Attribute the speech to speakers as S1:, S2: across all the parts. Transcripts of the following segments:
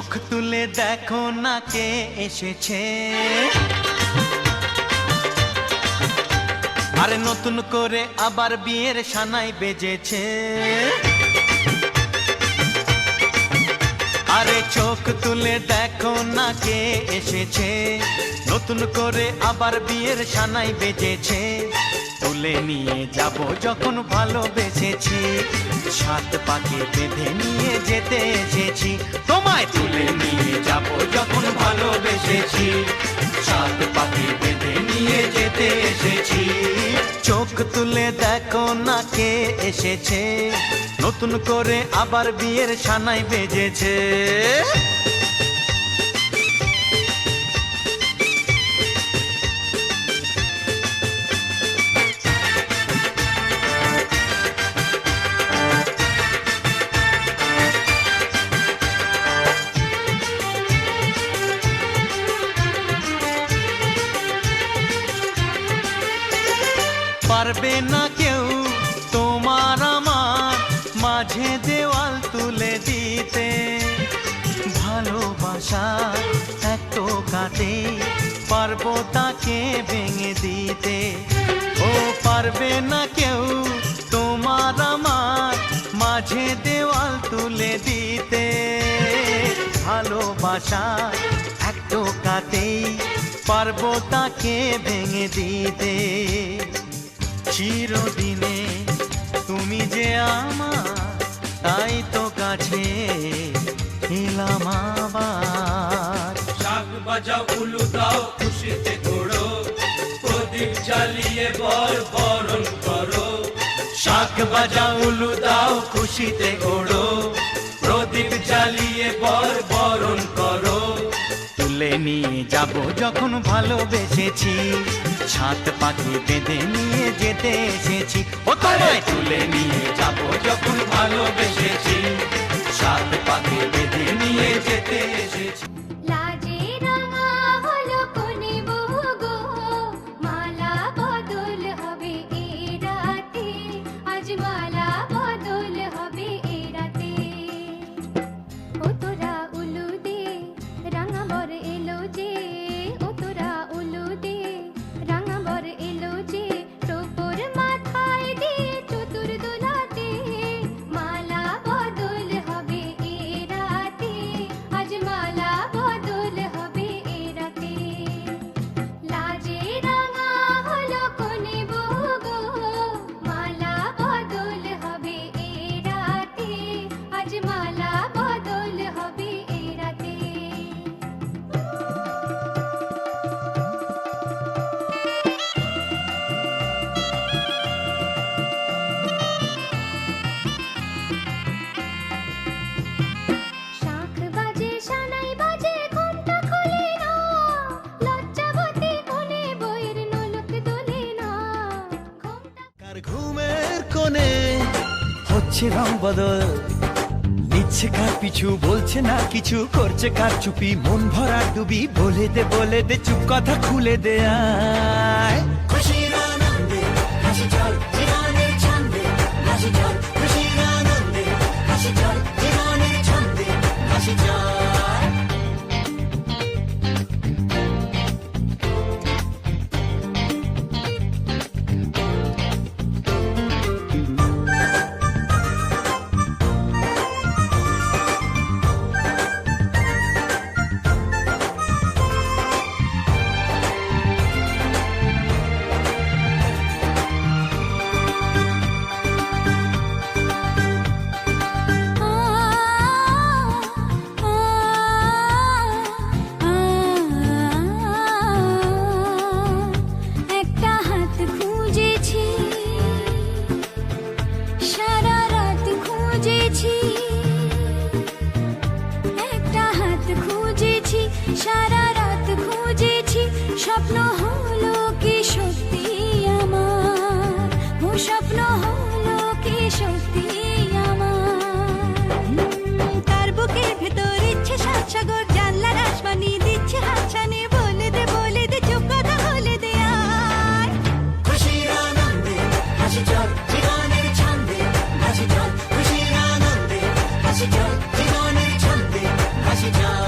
S1: চোখ তুলে দেখো না কে এসেছে, আরে নতুন করে আবার বিয়ের সানাই বেজেছে। আরে চোখ তুলে দেখো না কে এসেছে, নতুন করে আবার বিয়ের সানাই বেজেছে। তুলে নিয়ে যাব যখন ভালোবেসেছি, সাত পাকে বেঁধে নিয়ে যেতে এসেছি। তোমায় তুলে নিয়ে যাব যখন ভালোবেসেছি, সাত পাকে বেঁধে নিয়ে যেতে এসেছি। চোখ তুলে দেখো না কে এসেছে, নতুন করে আবার বিয়ের সানাই বেজেছে। পারবে না কেউ তোমার আমার মাঝে দেওয়াল তুলে দিতে, ভালোবাসা এক টোকাতে পারবো তাকে ভেঙে দিতে। ও পারবে না কেউ তোমার আমার মাঝে দেওয়াল তুলে দিতে, ভালোবাসা এক টোকাতেই পারবো তাকে ভেঙে দিতে। চিরদিনে তুমি যে আমার, তাই তো কাছে এলাম আবার।
S2: শাক বাজাও উলু দাও খুশিতে ঘোড়ো, প্রদীপ জ্বালিয়ে বরণ করো।
S1: শাক বাজাও উলু দাও খুশিতে ঘোড়ো,
S2: প্রদীপ জ্বালিয়ে বরণ করো।
S1: তুলে নিয়ে যাব যখন ভালোবেসেছি, সাত পাখি বেঁধে নিয়ে যেতে এসেছি। ও তোমায়
S2: তুলে নিয়ে যাব যখন ভালোবেসেছি, সাত পাখি বেঁধে নিয়ে যেতে এসেছি।
S3: লাজে রাঙা হলো কোনে বউ গো, মালা বদল হবে এ রাতে, আজ মালা বদল হবে এ রাতে। ও তোরা উলু দে রাঙা বর এলো যে, ও তোরা উলু দে রাঙা বর এলো যে, টোপর মাথায় দিয়ে চতুর দোলাতে, মালা বদল হবে এ রাতে, আজ মালা বদল হবে এ রাতে। লাজে রাঙা হলো কোনে বউ গো, মালা বদল হবে এ রাতে, আজ মালা বদল হবে এ রাতে। শাঁখ বাজে সানাই বাজে ঘুমটা খোলে না, লজ্জাবতী কোণে বইয়ের নোলক দোলে না।
S1: কার ঘুমের কোণে হচ্ছে রং বদল, নিচ্ছে কার পিছু বলছে না কিছু, করছে কার চুপি মন ভরা ডুবি। বলে দে চুপ কথা খুলে দে আয়। খুশির আনন্দে হাসি চল জীবনের ছন্দে, হাসি চল খুশির আনন্দে হাসি চল জীবনের ছন্দে, হাসি চল।
S3: একটা হাত খুঁজেছি, সারা রাত খুঁজেছি, একটা হাত খুঁজেছি, সারা রাত খুঁজেছি। স্বপ্ন হলো কি সত্যি আমার, ও স্বপ্ন হলো কি সত্যি আমার। তার বুকের ভেতর ইচ্ছে সাত সাগর, জানলার আসমানি দিচ্ছে হাতছানি। বলে দে চুপ কথা বলে দে আয়।
S1: খুশির আনন্দে হাসি চল জীবনের ছন্দে, হাসি চল খুশির আনন্দে হাসি চল জীবনের ছন্দে, হাসি চল।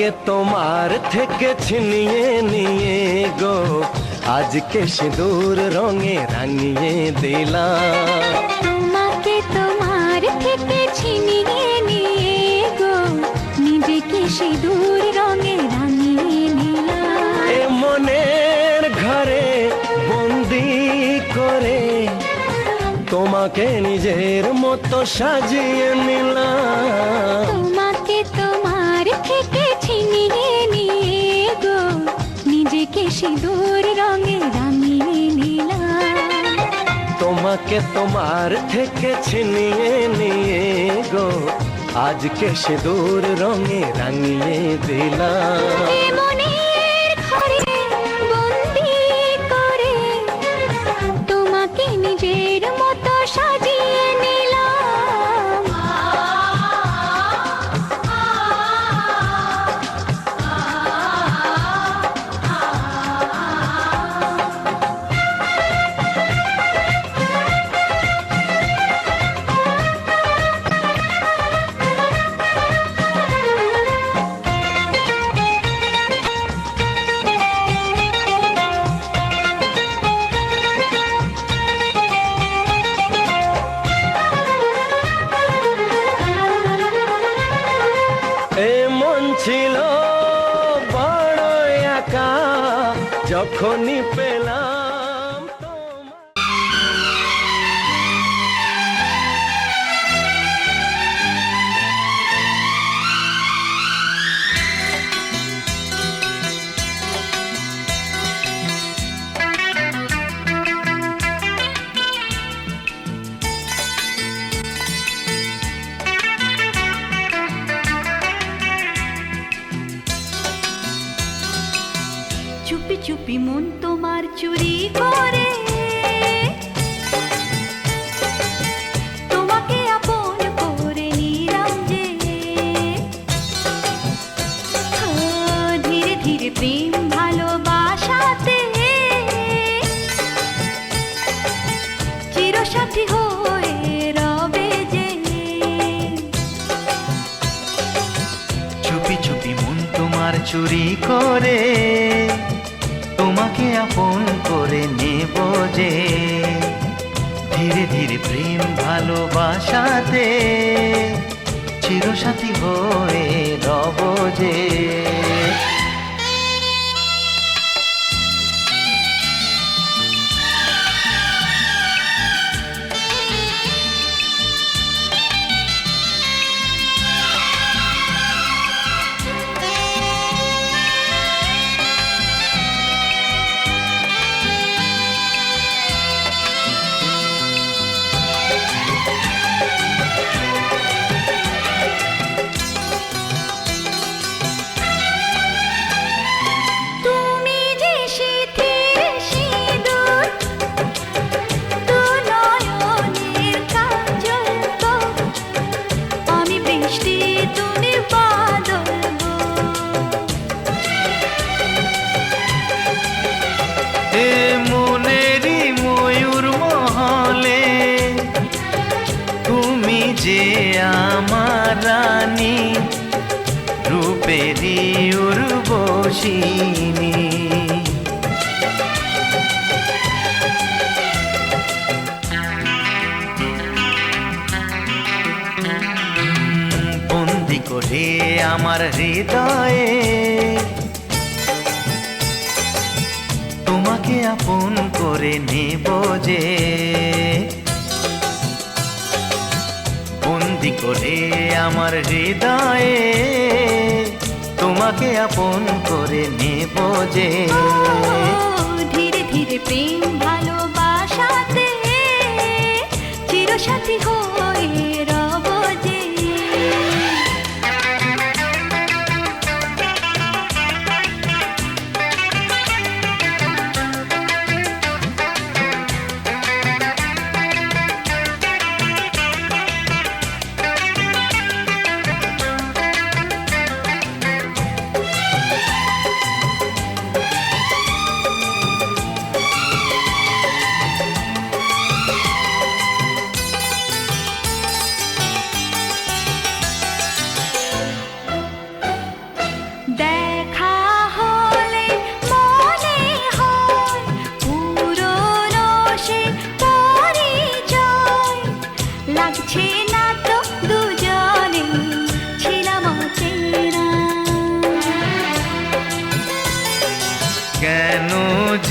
S4: তোমাকে তোমার থেকে ছিনিয়ে নিয়ে গো আজকে সিঁদুর রঙে রাঙিয়ে দিলাম।
S3: তোমাকে তোমার থেকে ছিনিয়ে নিয়ে গো নিজেকে সিঁদুর রঙে রাঙিয়ে নিলাম।
S4: এ মনের ঘরে বন্দি করে তোমাকে নিজের মতো সাজিয়ে নিলাম।
S3: তোমাকে তোমার থেকে ছিনিয়ে নিয়ে গো নিজেকে সিঁদুর রঙে রাঙিয়ে নিলাম।
S4: তোমাকে তোমার থেকে ছিনিয়ে নিয়ে গো আজকে সিঁদুর রঙে রাঙিয়ে দিলাম।
S3: এ মনের ঘরে বন্দি করে তোমাকে নিজের মতো সাজিয়ে নিলাম।
S4: এ মন ছিল বড় একা যখনই পেলাম তোমার।
S3: চুপি চুপি মন তোমার চুরি করে তোমাকে আপন করে নিলাম যে। ধীরে ধীরে প্রেম ভালোবাসাতে চিরসাথী হয়ে রবে যে।
S1: চুপি চুপি মন তোমার চুরি করে তোমাকে আপন করে নেব যে। ধীরে ধীরে প্রেম ভালোবাসাতে চিরসাথী হয়ে রব যে।
S3: তুমি যে শীতের সিঁদুর দু নয়নের কাজল গো আমি বৃষ্টি তুমি বাদল গো।
S1: এ মনেরই ময়ূর মহলে তুমি যে আমার রানী রূপেরই উর্বশিনী। বন্দি করে আমার হৃদয়ে তোমাকে আপন করে নেব যে। বন্দি করে আমার হৃদয়ে তোমাকে আপন করে নেব যে।
S3: ধীরে ধীরে প্রেম ভালোবাসাতে চিরসাথী হয়ে রব যে।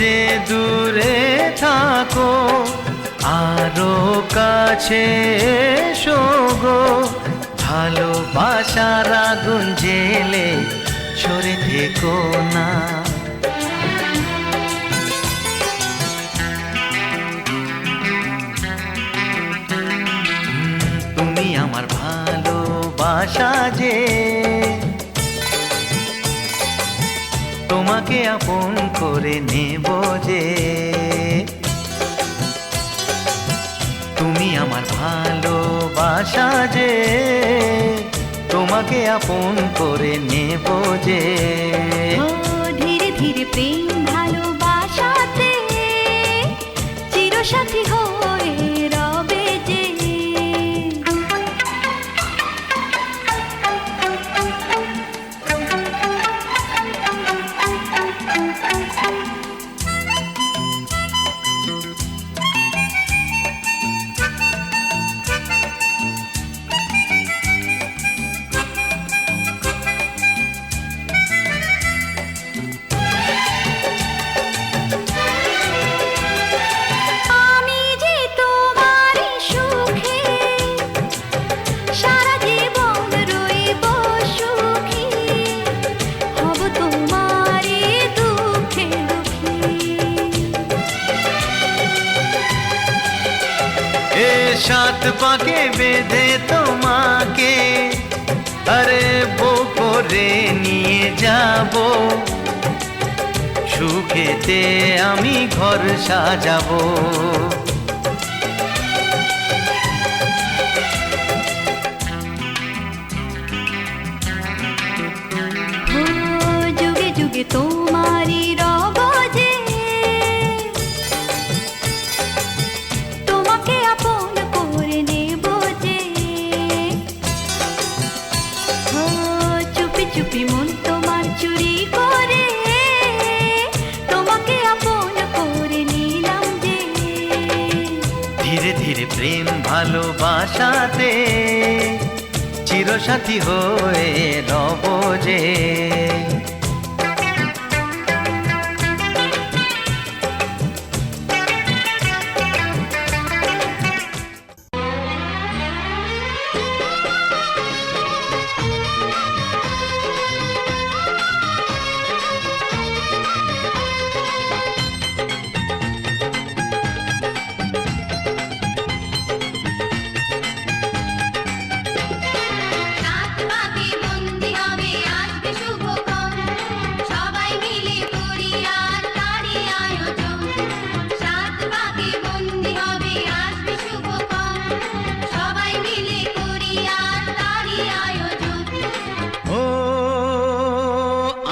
S1: যে দূরে থাকো আরো কাছে এসো গো, ভালোবাসার আগুন জেলে সরে থেকো না। তুমি আমার ভালোবাসা যে, তোমাকে আপন করে নেব যে। তুমি আমার ভালোবাসা যে, তোমাকে আপন করে নেব যে।
S3: ও ধীরে ধীরে প্রেম ভালোবাসাতে চিরসাথী হয়ে রবে যে। আমি যে তোমারই সুখে সারা জীবন রইব সুখী, হব তোমারই দুঃখে দুঃখী।
S1: এ সাত পাকে বেঁধে তোমাকে আরে বউ করে নিয়ে যাব, সুখেতে আমি ঘর সাজাবো।
S3: ও যুগে যুগে তোমারই রব যে, তোমাকে আপন করে নেব যে। ও চুপি চুপি মন তোমার চুরি করে তোমাকে আপন করে নিলাম যে।
S1: ধীরে ধীরে প্রেম ভালোবাসাতে চিরসাথী হয়ে রব যে।
S5: রাত বাকি বন্দি হবে আসবে শুভক্ষণ, সবাই মিলে করি আর তারই আয়োজন। রাত বাকি বন্দি হবে আসবে শুভক্ষণ, সবাই মিলে করি আর তারই আয়োজন।
S1: ও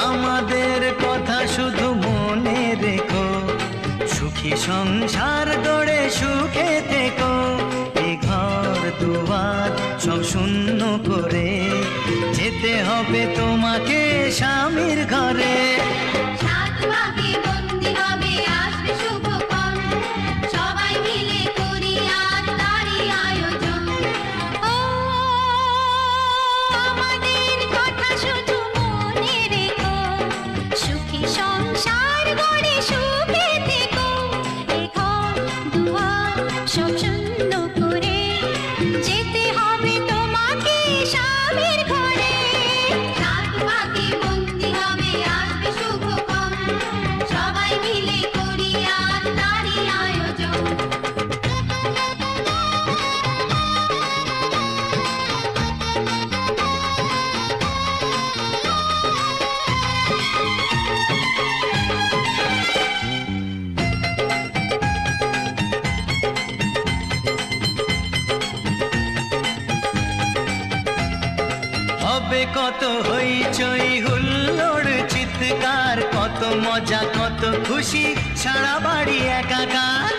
S1: আমাদের কথা শুধু মনে রেখো, সুখী সংসার গড়ে সুখে থেকো। এ ঘর দুয়ার সব শূন্য করে যেতে হবে তোমাকে স্বামীর ঘরে।
S5: রাত বাকি বন্দি হবে আসবে শুভক্ষণ, সবাই মিলে করি আর তারই আয়োজন।
S3: ও আমাদের কথা শুধু মনে রেখো, সুখী সংসার গড়ে সুখে থেকো। এ ঘর দুয়ার সব শূন্য করে যেতে হবে তোমাকে স্বামীর ঘরে।
S5: রাত বাকি বন্দি হবে আসবে শুভক্ষণ, সবাই মিলে করি আর তারই আয়োজন।
S1: হবে কত হইচই হুল্লোড় চিৎকার, কত মজা কত খুশি সারা বাড়ি একাকার।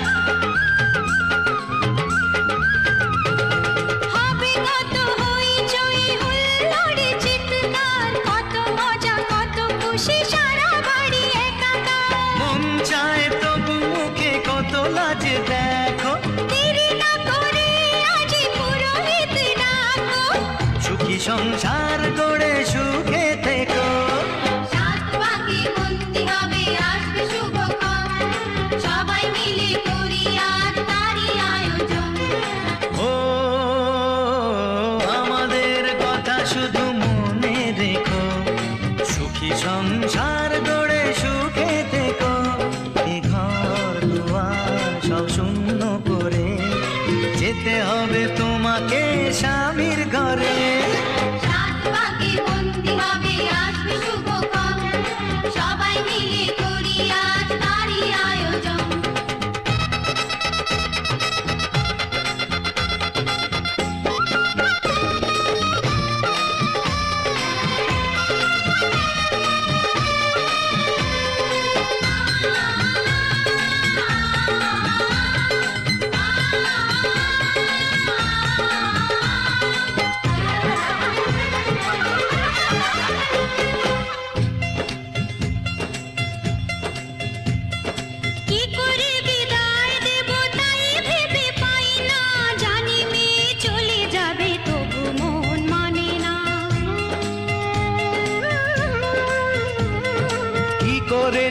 S3: হবে কত হইচই হুল্লোড় চিৎকার, কত মজা কত খুশি সারা বাড়ি একাকার।
S1: মন চায় তবু মুখে কত লাজ দেখো,
S3: দেরি না করে আজই পুরোহিত ডাকো।
S1: সুখী সংসার গড়ে সুখে থেকো।
S5: রাত বাকি বন্দি হবে আসবে শুভক্ষণ,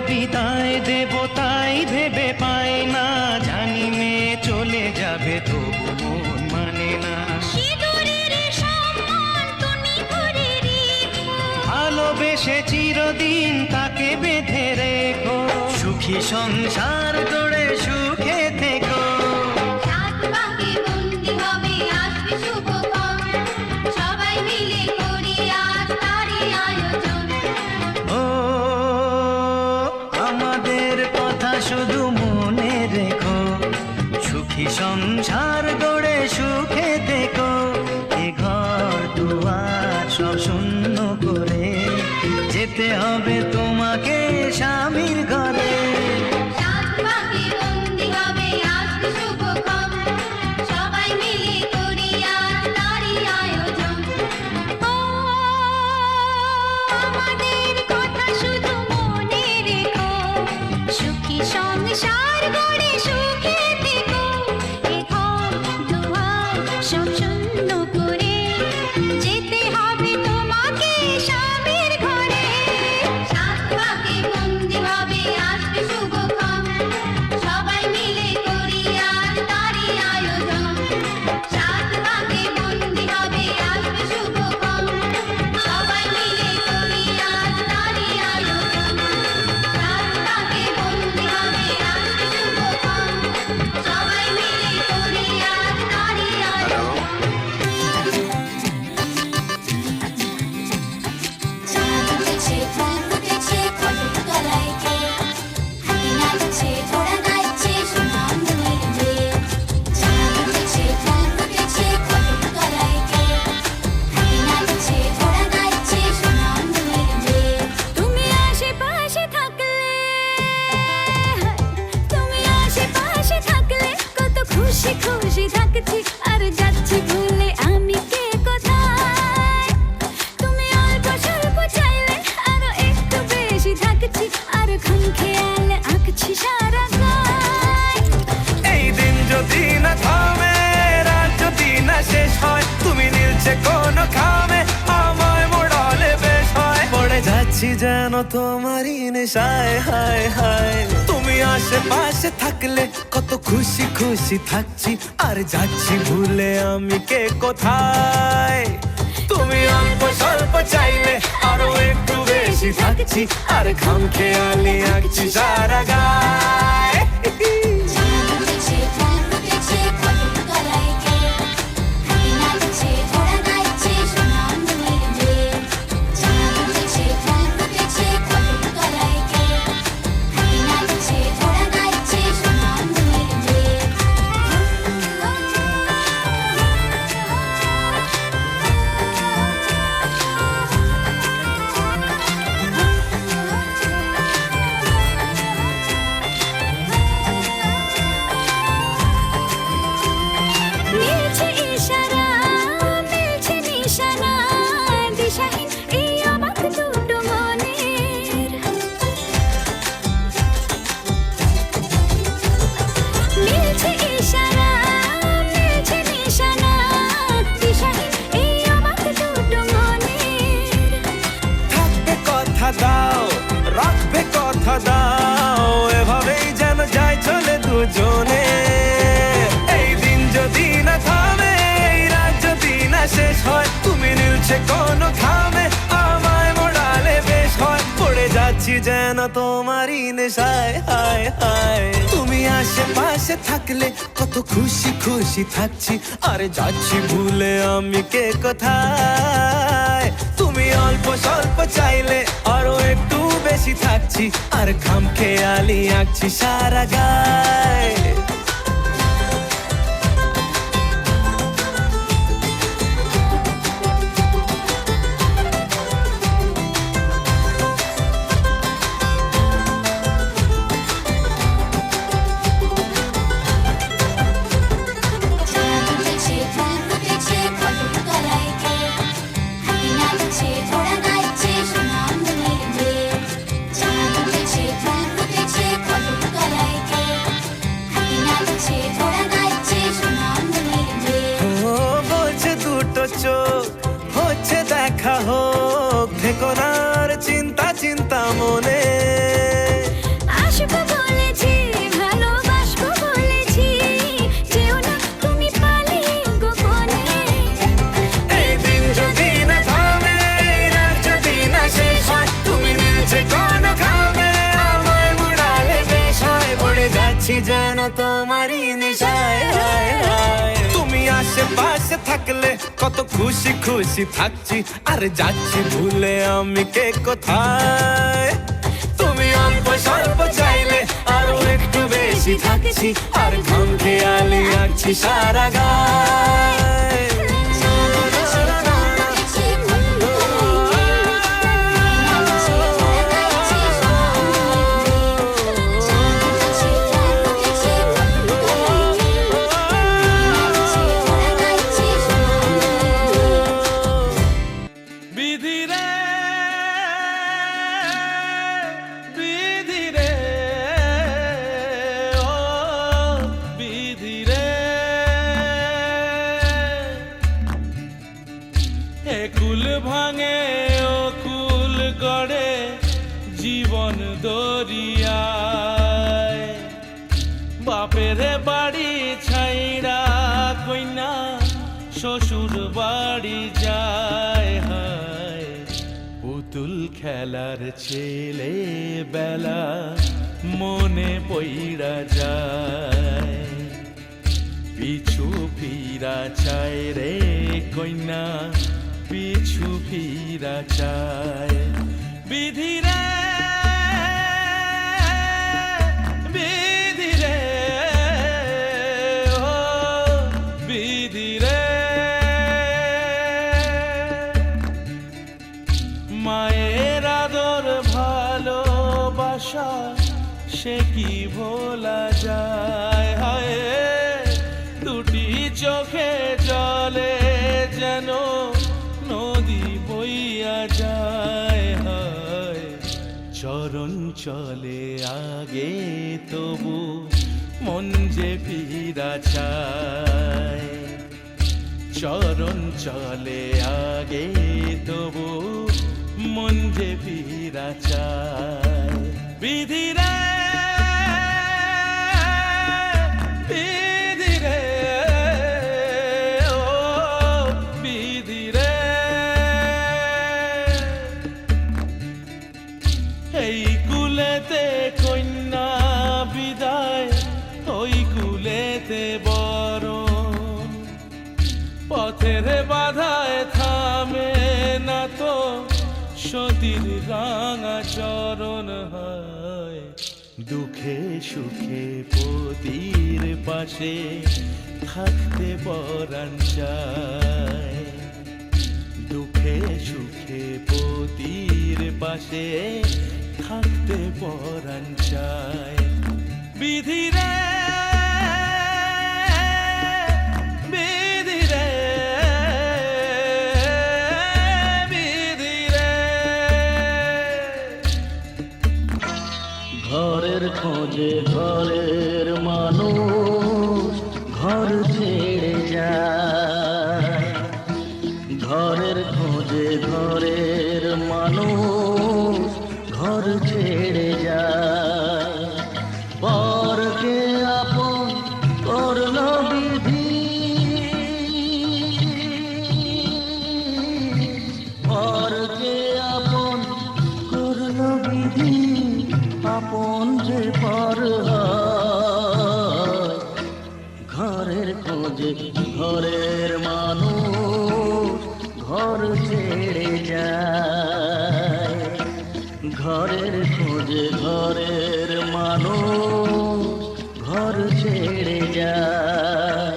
S1: বিদায় দেব তাই ভেবে পায় না, জানি মেয়ে চলে যাবে তবু মন মানে না।
S3: সিঁদুরের সম্মান তুমি করে রেখো,
S1: ভালোবেসে চিরদিন তাকে বেঁধে রেখো, সুখী সংসার গড়ে সুখে থেকো।
S5: সাত পাকে বন্দি হবে আসবে শুভক্ষণ, সবাই মিলে করি আজ তারই আয়োজন।
S1: ও আমাদের কথা শুধু মনে রেখো, সুখী সংসার গড়ে সুখে থেকো। এ ঘর দুয়ার সব শূন্য করে যেতে হবে তোমাকে স্বামীর ঘরে।
S5: সাত পাকে বন্দি হবে আসবে শুভক্ষণ, সবাই মিলে করি আজ তারই আয়োজন।
S3: ও আমাদের কথা শুধু মনে রেখো, সুখী সংসার গড়ে সুখে থেকো। এ ঘর দুয়ার সব শূন্য করে যেতে হবে তোমাকে স্বামীর ঘরে।
S5: সাত পাকে বন্দি হবে আসবে শুভক্ষণ, সবাই মিলে করি আজ তারই আয়োজন। সাত পাকে বন্দি হবে আসবে শুভক্ষণ, সবাই মিলে করি আজ তারই আয়োজন। সাত পাকে বন্দি হবে আসবে শুভক্ষণ, সবাই মিলে করি আজ তারই আয়োজন।
S6: চাঁদ উঠেছে, ফুল ফুটেছে, কদম তলায় কে? হাতি নাচছে, ঘোড়া নাচছে, সোনার মনের মেয়ে। চাঁদ উঠেছে, ফুল ফুটেছে, কদম তলায় কে? হাতি নাচছে, ঘোড়া নাচছে, সোনার মনের মেয়ে।
S3: তুমি আশেপাশে থাকলে, তুমি আশেপাশে থাকলে কত খুশি খুশি থাকছি, আর যাচ্ছি ভুলে আমি কে কোথায়। তুমি অল্প স্বল্প চাইলে আরো একটু বেশি থাকছি, আর খাম খেয়াল আঁকছি সারা গায়।
S4: এই দিন যদি না থামে, রাত যদি না শেষ হয়, তুমি নীলছে কোন খামে, আমায় মোড়ালে বেশ হয়। পড়ে যাচ্ছি যেন তোমারই নেশায়, হায় হায়। তুমি আশেপাশে থাকলে কত খুশি খুশি থাকছি, আর যাচ্ছি ভুলে আমি কে কোথায়। তুমি অল্প স্বল্প চাইলে আরো একটু বেশি থাকছি, আর খাম খেয়ালি আঁকছি সারা গায়।
S6: চাঁদ উঠেছে, ফুল ফুটেছে, কদম তলায় কে? হাতি নাচছে, ঘোড়া নাচছে, সোনার মনের মেয়ে। চাঁদ উঠেছে, ফুল ফুটেছে, কদম তলায় কে? হাতি নাচছে, ঘোড়া নাচছে, সোনার মনের মেয়ে।
S3: মিলছে ইশারা, মিলছে নিশানা, দিশাহীন এই অবাক দুটো মনের। মিলছে ইশারা, মিলছে নিশানা, দিশাহীন এই অবাক দুটো মনের।
S4: থাকবে কথা দাও, রাখবে কথা দাও, এভাবেই যেন যায় চলে দুজনে। এই দিন যদি না থামে, এই রাত যদি না শেষ হয়, তুমি নীলছে কোন খামে, আমায় মোড়ালে বেশ হয়। পড়ে যাচ্ছি যেন তোমারই নেশায়, হায় হায়। তুমি আশেপাশে থাকলে কত খুশি খুশি থাকছি, আর যাচ্ছি ভুলে আমি কে কোথায়। তুমি অল্প স্বল্প চাইলে আরো একটু বেশি থাকছি, আর খাম খেয়ালি আঁকছি সারা গায়।
S6: চাঁদ উঠেছে, ফুল ফুটেছে, কদম তলায় কে? হাতি নাচছে, ঘোড়া নাচছে, সোনার মনের মেয়ে। চাঁদ উঠেছে, ফুল ফুটেছে, কদম তলায় কে?
S4: আছি যেন তোমারই নেশায় হায় হায়। তুমি আশেপাশে থাকলে কত খুশি খুশি থাকছি, আর যাচ্ছি ভুলে আমি কে কোথায়। তুমি অল্প স্বল্প চাইলে আরো একটু বেশি থাকছি, আর ঘুম খেয়ালি আঁকছি সারা গায়।
S7: কুল ভাঙে ও কুল গড়ে জীবন দরিয়ায়, বাপের বাড়ি ছাইড়া কইনা শ্বশুর বাড়ি যায় হায়। পুতুল খেলার ছেলে বেলা মনে পইড়া যায়, পিছু ফিরা চায় রে কইনা পিছু ফিরা চায়। বিধিরে বিধিরে ও বিধিরে, মায়ের আদর ভালোবাসা সে কি ভোলা যায় হায়। দুটি চোখে জলে যেন নদী বইয়া যায় হায়। চরণ চলে আগে তবু মন যে ফিরা চায়, চরণ চলে আগে তবু মন যে ফিরা চায়। বিধিরে বিধিরে ও বিধিরে, এই কুলেতে কন্যা বিদায় ওই কুলেতে বরণ, পথের বাধায় থামে না তো সতীর রাঙা চরণ হয়। দুঃখে সুখে পতির পাশে থাকতে পরাণ চায়, দুঃখে সুখে পতির পাশে থাকতে পরাণ চায়। বিধিরে বিধিরে বিধিরে,
S8: ঘরের খোঁজে ঘরের মানুষ ঘর ছেড়ে যায়, ঘরের খোঁজে ঘরের মানুষ ঘর ছেড়ে যায়। পরকে আপন করলো বিধি, পরকে আপন করলো বিধি, আপন যে পর হয়। ঘরের খোঁজে ঘরের মানুষ ঘর ছেড়ে যায়, ঘরের খোঁজে ঘরের মানুষ ঘর ছেড়ে যায়।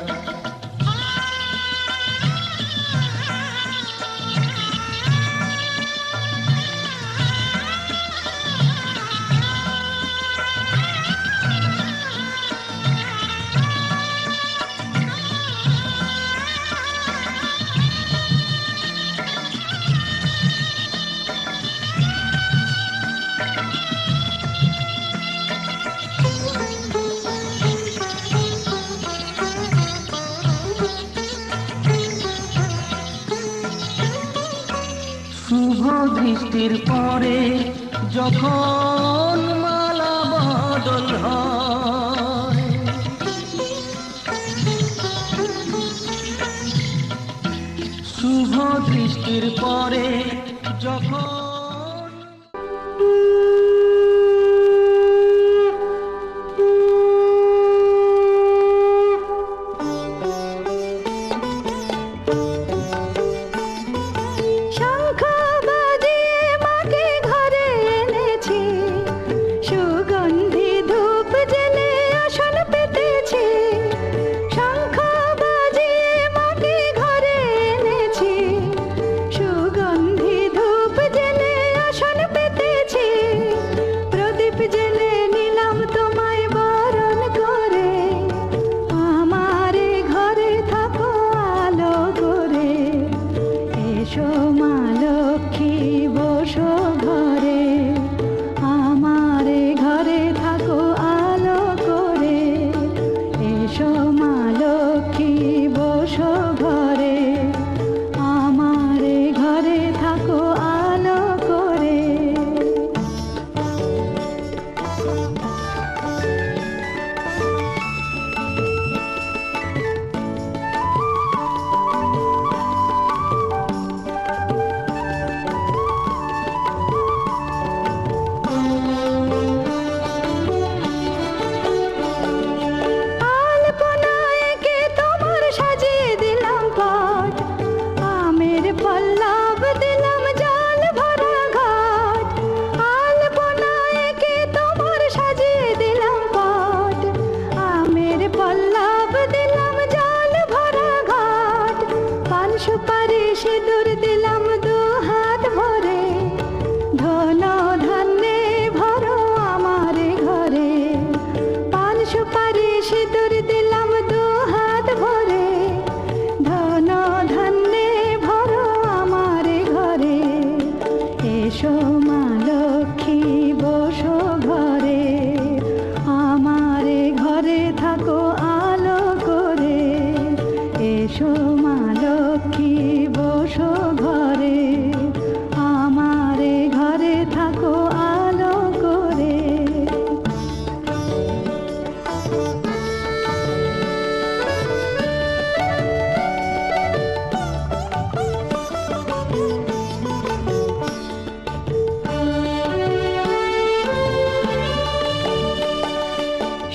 S8: শুভ দৃষ্টির পরে যখন মালা বদল হয়, শুভ দৃষ্টির পরে যখন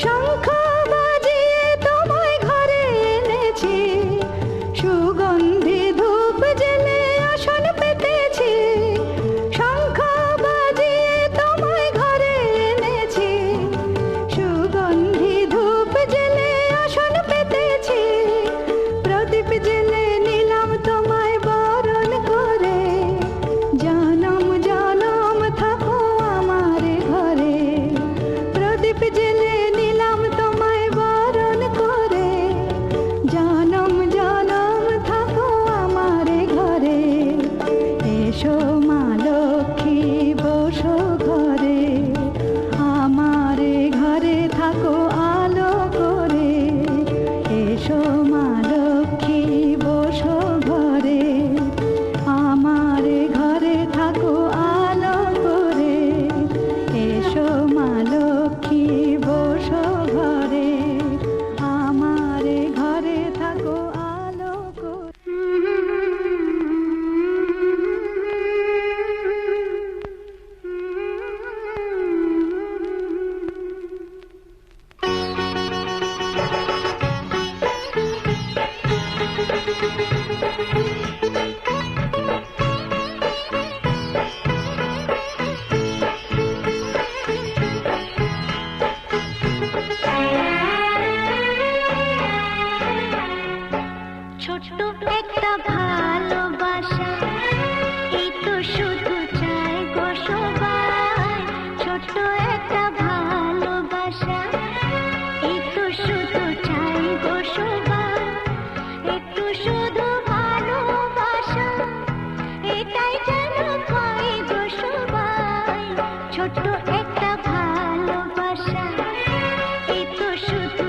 S3: শঙ্খ বাজিয়ে তোমায় ঘরে এনেছি, সুগন্ধি ধূপ জেলে আসন পেতেছি। শঙ্খ বাজিয়ে তোমায় ঘরে এনেছি, সুগন্ধি ধূপ জেলে আসন পেতেছি। প্রদীপ জেলে নিলাম তোমায় বরণ করে, জনম জনম থাকো আমার ঘরে। প্রদীপ জেলে নিলাম তোমায় বরণ করে, জনম জনম থাকো আমার ঘরে। এসো মা লক্ষ্মী বসো ঘরে, আমার ঘরে থাকো আলো করে। এসো মা লক্ষ্মী বসো ঘরে, আমার ঘরে থাকো আলো করে। এসো মা লক্ষ্মী বসো ঘরে, আমার ঘরে থাকো আলো ছোট্ট একটা ভালোবাসা, এই তো শুধু চাই গো সবাই। ছোট্ট একটা ভালোবাসা, এই তো শুধু চাই গো সবাই। একটু শুধু ভালোবাসা, এটাই যেন পাই গো সবাই। ছোট্ট একটা ভালোবাসা, এই তো শুধু